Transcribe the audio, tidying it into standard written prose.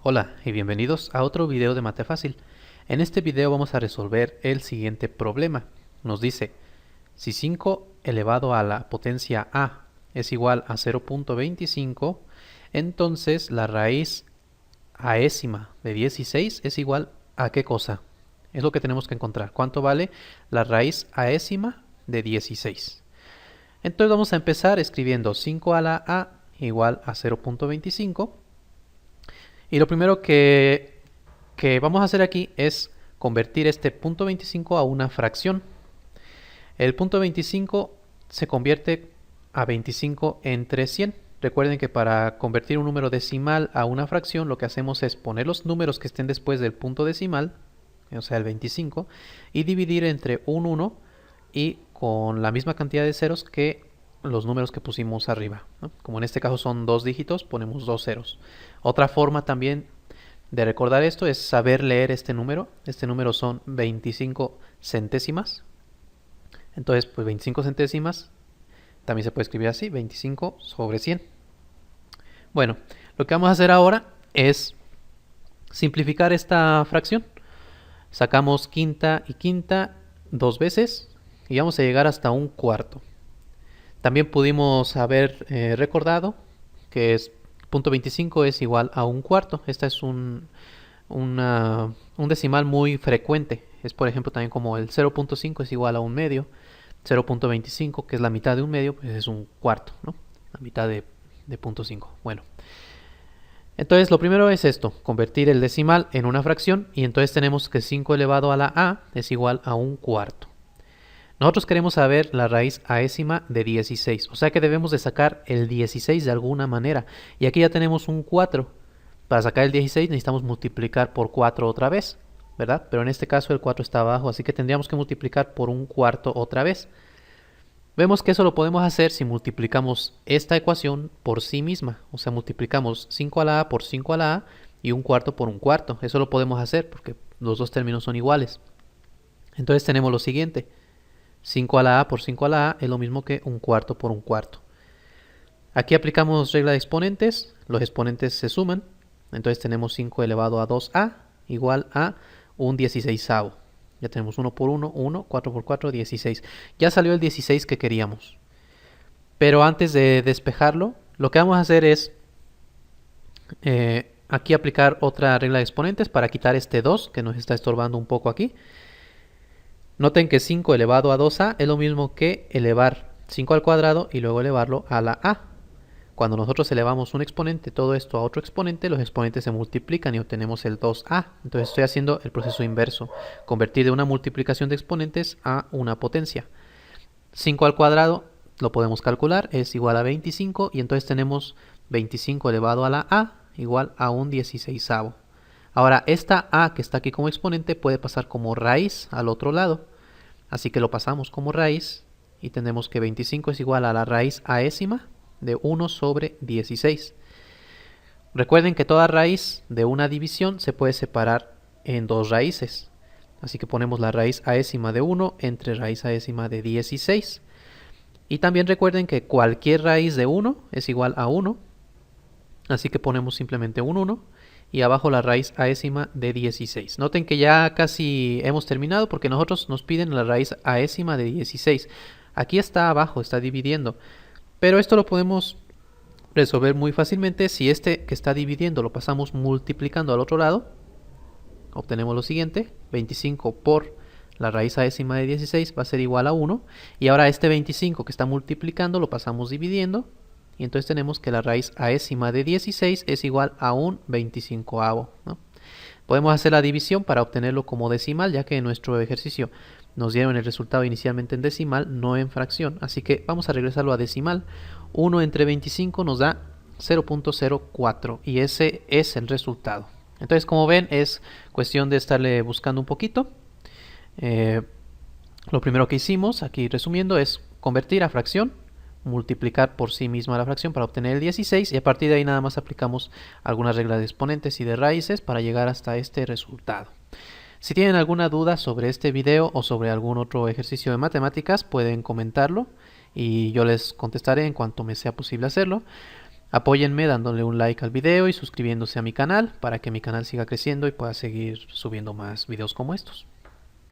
Hola y bienvenidos a otro video de Mate Fácil. En este video vamos a resolver el siguiente problema. Nos dice, si 5 elevado a la potencia a es igual a 0.25, entonces la raíz aésima de 16 es igual a ¿qué cosa? Es lo que tenemos que encontrar. ¿Cuánto vale la raíz aésima de 16? Entonces vamos a empezar escribiendo 5 a la a igual a 0.25. Y lo primero que vamos a hacer aquí es convertir este punto 25 a una fracción. El punto 25 se convierte a 25 entre 100. Recuerden que para convertir un número decimal a una fracción lo que hacemos es poner los números que estén después del punto decimal, o sea el 25, y dividir entre un 1 y con la misma cantidad de ceros que los números que pusimos arriba, ¿no? Como en este caso son dos dígitos, ponemos dos ceros. Otra forma también de recordar esto es saber leer este número. Este número son 25 centésimas. Entonces, pues 25 centésimas también se puede escribir así, 25 sobre 100. Bueno, lo que vamos a hacer ahora es simplificar esta fracción. Sacamos quinta y quinta dos veces y vamos a llegar hasta un cuarto. También pudimos haber recordado que es punto 25 es igual a un cuarto. Esta es un decimal muy frecuente. Es por ejemplo también como el 0.5 es igual a un medio. 0.25 que es la mitad de un medio, pues es un cuarto, ¿no? La mitad de 0.5. Bueno, entonces lo primero es esto, convertir el decimal en una fracción, y entonces tenemos que 5 elevado a la a es igual a un cuarto. Nosotros queremos saber la raíz aésima de 16, o sea que debemos de sacar el 16 de alguna manera. Y aquí ya tenemos un 4. Para sacar el 16 necesitamos multiplicar por 4 otra vez, ¿verdad? Pero en este caso el 4 está abajo, así que tendríamos que multiplicar por un cuarto otra vez. Vemos que eso lo podemos hacer si multiplicamos esta ecuación por sí misma. O sea, multiplicamos 5 a la a por 5 a la a y un cuarto por un cuarto. Eso lo podemos hacer porque los dos términos son iguales. Entonces tenemos lo siguiente. 5 a la a por 5 a la a es lo mismo que un cuarto por un cuarto. Aquí aplicamos regla de exponentes. Los exponentes se suman. Entonces tenemos 5 elevado a 2a igual a un 16avo. Ya tenemos 1 por 1, 1, 4 por 4, 16. Ya salió el 16 que queríamos. Pero antes de despejarlo, lo que vamos a hacer es aquí aplicar otra regla de exponentes para quitar este 2 que nos está estorbando un poco aquí. Noten que 5 elevado a 2a es lo mismo que elevar 5 al cuadrado y luego elevarlo a la a. Cuando nosotros elevamos un exponente, todo esto a otro exponente, los exponentes se multiplican y obtenemos el 2a. Entonces estoy haciendo el proceso inverso, convertir de una multiplicación de exponentes a una potencia. 5 al cuadrado lo podemos calcular, es igual a 25, y entonces tenemos 25 elevado a la a igual a un 16avo. Ahora, esta a que está aquí como exponente puede pasar como raíz al otro lado. Así que lo pasamos como raíz y tenemos que 25 es igual a la raíz aésima de 1 sobre 16. Recuerden que toda raíz de una división se puede separar en dos raíces. Así que ponemos la raíz aésima de 1 entre raíz aésima de 16. Y también recuerden que cualquier raíz de 1 es igual a 1. Así que ponemos simplemente un 1 y abajo la raíz aésima de 16. Noten que ya casi hemos terminado porque nosotros nos piden la raíz aésima de 16. Aquí está abajo, está dividiendo. Pero esto lo podemos resolver muy fácilmente si este que está dividiendo lo pasamos multiplicando al otro lado. Obtenemos lo siguiente, 25 por la raíz aésima de 16 va a ser igual a 1. Y ahora este 25 que está multiplicando lo pasamos dividiendo. Y entonces tenemos que la raíz aésima de 16 es igual a un 25avo, ¿no? Podemos hacer la división para obtenerlo como decimal, ya que en nuestro ejercicio nos dieron el resultado inicialmente en decimal, no en fracción. Así que vamos a regresarlo a decimal. 1 entre 25 nos da 0.04 y ese es el resultado. Entonces, como ven, es cuestión de estarle buscando un poquito. Lo primero que hicimos, aquí resumiendo, es convertir a fracción, multiplicar por sí misma la fracción para obtener el 16, y a partir de ahí nada más aplicamos algunas reglas de exponentes y de raíces para llegar hasta este resultado. Si tienen alguna duda sobre este video o sobre algún otro ejercicio de matemáticas, pueden comentarlo y yo les contestaré en cuanto me sea posible hacerlo. Apóyenme dándole un like al video y suscribiéndose a mi canal para que mi canal siga creciendo y pueda seguir subiendo más videos como estos.